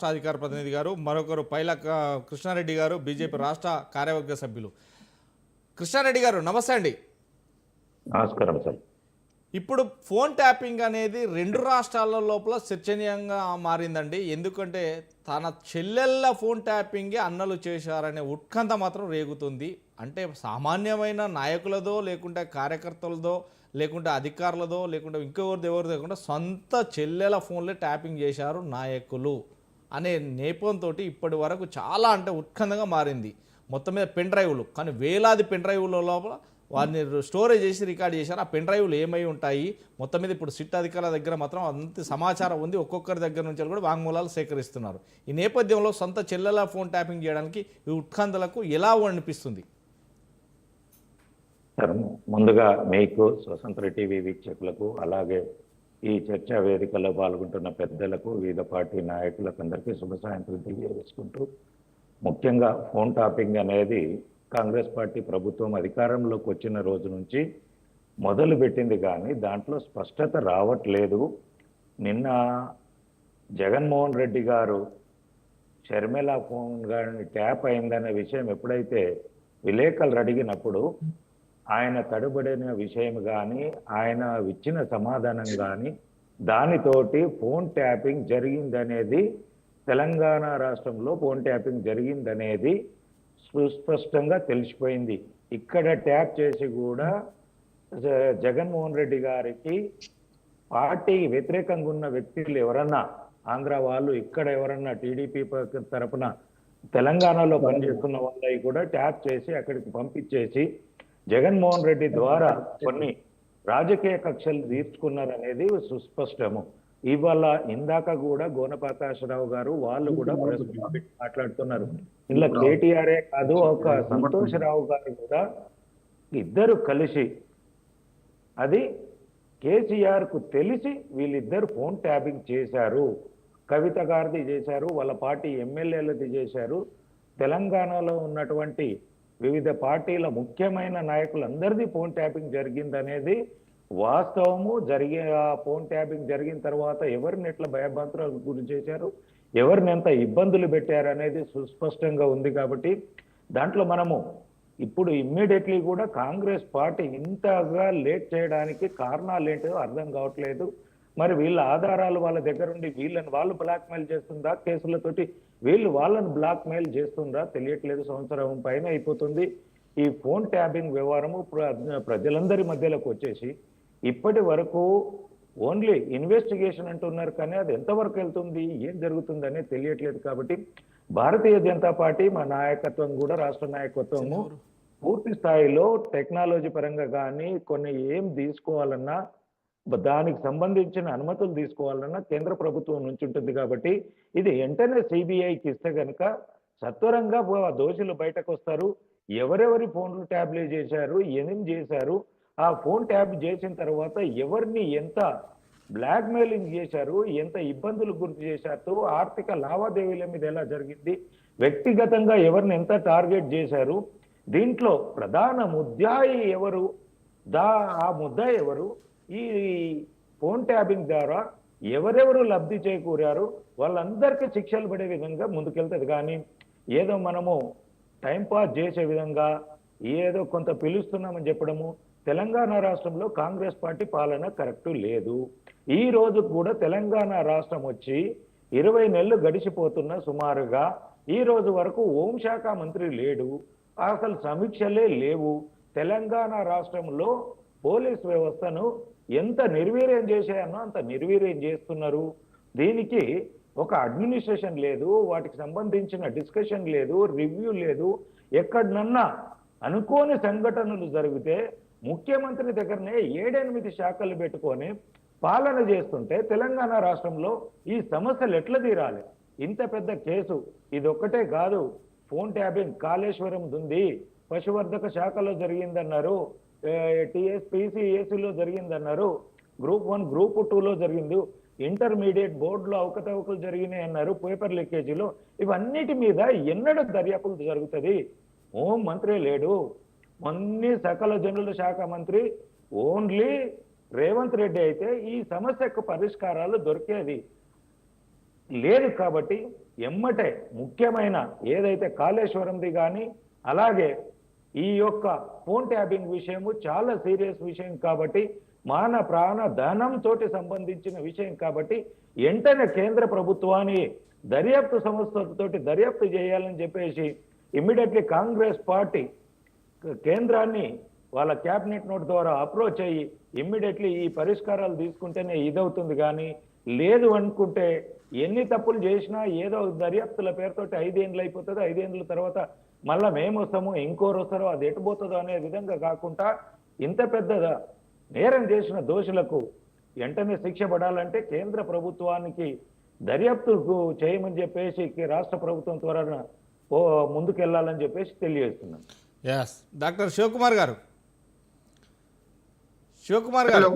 రాష్ట్ర అధికార ప్రతినిధి గారు, మరొకరు పైల కృష్ణారెడ్డి గారు, బీజేపీ రాష్ట్ర కార్యవర్గ సభ్యులు. కృష్ణారెడ్డి గారు నమస్తే అండి. నమస్కారం సార్. ఇప్పుడు ఫోన్ ట్యాపింగ్ అనేది 2 రాష్ట్రాల లోపల చర్చనీయంగా మారిందండి. ఎందుకంటే తన చెల్లెళ్ళ ఫోన్ ట్యాపింగే అన్నలు చేశారనే ఉత్కంఠ మాత్రం రేగుతుంది. అంటే సామాన్యమైన నాయకులదో, లేకుంటే కార్యకర్తలదో, లేకుంటే అధికారులదో, లేకుంటే ఎవరిదో లేకుండా సొంత చెల్లెల ఫోన్లే ట్యాపింగ్ చేశారు నాయకులు అనే నేపంతో ఇప్పటి వరకు చాలా అంటే ఉత్కంఠంగా మారింది. మొత్తం మీద పెన్ డ్రైవ్లు, కానీ వేలాది పెన్ డ్రైవ్ల లోపల వారిని స్టోరేజ్ చేసి రికార్డ్ చేశారు. ఆ పెన్ డ్రైవ్లు ఏమై ఉంటాయి, మొత్తం మీద ఇప్పుడు సిట్ అధికారుల దగ్గర మాత్రం అంత సమాచారం ఉంది. ఒక్కొక్కరి దగ్గర నుంచి కూడా వాంగ్మూలాలు సేకరిస్తున్నారు. ఈ నేపథ్యంలో సొంత చెల్లెల ఫోన్ ట్యాపింగ్ చేయడానికి ఈ ఉత్కంఠలకు ఎలా అనిపిస్తుంది? సార్, ముందుగా మీకు, స్వతంత్ర టీవీ వీక్షకులకు, అలాగే ఈ చర్చా వేదికలో పాల్గొంటున్న పెద్దలకు, వివిధ పార్టీ నాయకులకు అందరికీ శుభ సాయంత్రం తెలియజేసుకుంటూ, ముఖ్యంగా ఫోన్ ట్యాపింగ్ అనేది కాంగ్రెస్ పార్టీ ప్రభుత్వం అధికారంలోకి వచ్చిన రోజు నుంచి మొదలు పెట్టింది, కానీ దాంట్లో స్పష్టత రావట్లేదు. నిన్న జగన్మోహన్ రెడ్డి గారు షర్మిల ఫోన్ కానీ ట్యాప్ అయిందనే విషయం ఎప్పుడైతే విలేకరులు అడిగినప్పుడు ఆయన తడుబడిన విషయం కానీ, ఆయన ఇచ్చిన సమాధానం కానీ, దానితోటి ఫోన్ ట్యాపింగ్ జరిగిందనేది, తెలంగాణ రాష్ట్రంలో ఫోన్ ట్యాపింగ్ జరిగిందనేది సుస్పష్టంగా తెలిసిపోయింది. ఇక్కడ ట్యాప్ చేసి కూడా జగన్మోహన్ రెడ్డి గారికి పార్టీ వ్యతిరేకంగా ఉన్న వ్యక్తులు ఎవరన్నా, ఆంధ్ర వాళ్ళు, ఇక్కడ ఎవరన్నా టీడీపీ తరపున తెలంగాణలో పనిచేస్తున్న వాళ్ళవి కూడా ట్యాప్ చేసి అక్కడికి పంపించేసి జగన్మోహన్ రెడ్డి ద్వారా కొన్ని రాజకీయ కక్షలు తీర్చుకున్నారనేది సుస్పష్టము. ఇవాళ ఇందాక కూడా గోనప్రకాశరావు గారు వాళ్ళు కూడా మాట్లాడుతున్నారు. ఇలా కేటీఆర్ఏ కాదు, ఒక సంతోషరావు గారు కూడా ఇద్దరు కలిసి, అది కేసీఆర్ కు తెలిసి వీళ్ళిద్దరు ఫోన్ ట్యాపింగ్ చేశారు. కవిత గారిది చేశారు, వాళ్ళ పార్టీ ఎమ్మెల్యేలది చేశారు, తెలంగాణలో ఉన్నటువంటి వివిధ పార్టీల ముఖ్యమైన నాయకులందరిది ఫోన్ ట్యాపింగ్ జరిగిందనేది వాస్తవము. ఆ ఫోన్ ట్యాపింగ్ జరిగిన తర్వాత ఎవరిని ఎట్లా భయభ్రాంతులకు గురి చేశారు, ఎవరిని ఎంత ఇబ్బందులు పెట్టారు అనేది సుస్పష్టంగా ఉంది. కాబట్టి దాంట్లో మనము ఇప్పుడు ఇమ్మీడియట్లీ కూడా కాంగ్రెస్ పార్టీ ఇంతగా లేట్ చేయడానికి కారణాలు ఏంటో అర్థం కావట్లేదు. మరి వీళ్ళ ఆధారాలు వాళ్ళ దగ్గర ఉండి వీళ్ళని వాళ్ళు బ్లాక్మెయిల్ చేస్తుందా, కేసులతోటి వీళ్ళు వాళ్ళని బ్లాక్మెయిల్ చేస్తుందా తెలియట్లేదు. సంవత్సరం పైన అయిపోతుంది ఈ ఫోన్ ట్యాపింగ్ వ్యవహారము ప్రజలందరి మధ్యలోకి వచ్చేసి. ఇప్పటి వరకు ఓన్లీ ఇన్వెస్టిగేషన్ అంటున్నారు, కానీ అది ఎంతవరకు వెళ్తుంది, ఏం జరుగుతుంది అనేది తెలియట్లేదు. కాబట్టి భారతీయ జనతా పార్టీ, మా నాయకత్వం కూడా, రాష్ట్ర నాయకత్వము పూర్తి స్థాయిలో టెక్నాలజీ పరంగా కానీ కొన్ని ఏం తీసుకోవాలన్నా, దానికి సంబంధించిన అనుమతులు తీసుకోవాలన్నా కేంద్ర ప్రభుత్వం నుంచి ఉంటుంది. కాబట్టి ఇది వెంటనే సిబిఐకి ఇస్తే కనుక సత్వరంగా దోషులు బయటకు వస్తారు. ఎవరెవరి ఫోన్లు ట్యాబ్లే చేశారు, ఏం చేశారు, ఆ ఫోన్ ట్యాబ్ చేసిన తర్వాత ఎవరిని ఎంత బ్లాక్మెయిలింగ్ చేశారు, ఎంత ఇబ్బందులు గుర్తు చేశారు, ఆర్థిక లావాదేవీల మీద ఎలా జరిగింది, వ్యక్తిగతంగా ఎవరిని ఎంత టార్గెట్ చేశారు, దీంట్లో ప్రధాన ముద్దాయి ఎవరు, ఆ ముద్దాయి ఎవరు, ఈ ఫోన్ ట్యాపింగ్ ద్వారా ఎవరెవరు లబ్ధి చేకూరారు, వాళ్ళందరికీ శిక్షలు పడే విధంగా ముందుకెళ్తుంది. కానీ ఏదో మనము టైంపాస్ చేసే విధంగా ఏదో కొంత పిలుస్తున్నామని చెప్పడము, తెలంగాణ రాష్ట్రంలో కాంగ్రెస్ పార్టీ పాలన కరెక్ట్ లేదు. ఈ రోజు కూడా తెలంగాణ రాష్ట్రం వచ్చి 20 నెలలు గడిచిపోతున్న సుమారుగా ఈ రోజు వరకు హోంశాఖ మంత్రి లేడు, అసలు సమీక్షలే లేవు. తెలంగాణ రాష్ట్రంలో పోలీస్ వ్యవస్థను ఎంత నిర్వీర్యం చేశాయన్నో అంత నిర్వీర్యం చేస్తున్నారు. దీనికి ఒక అడ్మినిస్ట్రేషన్ లేదు, వాటికి సంబంధించిన డిస్కషన్ లేదు, రివ్యూ లేదు. ఎక్కడనన్నా అనుకోని సంఘటనలు జరిగితే ముఖ్యమంత్రి దగ్గరనే 7-8 శాఖలు పెట్టుకొని పాలన చేస్తుంటే తెలంగాణ రాష్ట్రంలో ఈ సమస్యలు ఎట్లా తీరాలి? ఇంత పెద్ద కేసు ఇది ఒక్కటే కాదు. ఫోన్ ట్యాపింగ్ కాళేశ్వరం ఉంది, పశువర్ధక శాఖలో జరిగిందన్నారు, టీఎస్పీసీఏసీలో జరిగిందన్నారు, గ్రూప్ 1 గ్రూప్ 2లో జరిగింది, ఇంటర్మీడియట్ బోర్డులో అవకతవకలు జరిగినాయి అన్నారు, పేపర్ లీకేజీలో. ఇవన్నిటి మీద ఎన్నడూ దర్యాప్తు జరుగుతుంది? హోం మంత్రి లేడు, మొన్నీ సకల జనుల శాఖ మంత్రి ఓన్లీ రేవంత్ రెడ్డి అయితే ఈ సమస్యకు పరిష్కారాలు దొరికేది లేదు. కాబట్టి ఎమ్మటే ముఖ్యమైన ఏదైతే కాళేశ్వరంది కానీ అలాగే ఈ యొక్క ఫోన్ ట్యాపింగ్ విషయము చాలా సీరియస్ విషయం కాబట్టి మాన ప్రాణ ధనంతో సంబంధించిన విషయం కాబట్టి వెంటనే కేంద్ర ప్రభుత్వాన్ని దర్యాప్తు సంస్థతోటి దర్యాప్తు చేయాలని చెప్పేసి ఇమ్మీడియట్లీ కాంగ్రెస్ పార్టీ కేంద్రాన్ని వాళ్ళ క్యాబినెట్ నోట్ ద్వారా అప్రోచ్ అయ్యి ఇమ్మీడియట్లీ ఈ పరిష్కారాలు తీసుకుంటేనే ఇదవుతుంది కానీ లేదు అనుకుంటే ఎన్ని తప్పులు చేసినా ఏదో దర్యాప్తుల పేరుతోటి 5 ఏళ్ళు అయిపోతుంది, 5 ఏళ్ళ తర్వాత మళ్ళా మేము వస్తాము ఇంకోరు వస్తారో అది ఎటుపోతుందో అనే విధంగా కాకుండా ఇంత పెద్ద నేరం చేసిన దోషులకు వెంటనే శిక్ష పడాలంటే కేంద్ర ప్రభుత్వానికి దర్యాప్తుకు చేయమని చెప్పేసి రాష్ట్ర ప్రభుత్వం త్వరగా ముందుకెళ్లాలని చెప్పేసి తెలియజేస్తున్నాం. ఎస్ డాక్టర్ శివకుమార్ గారు, శివకుమార్ గారు,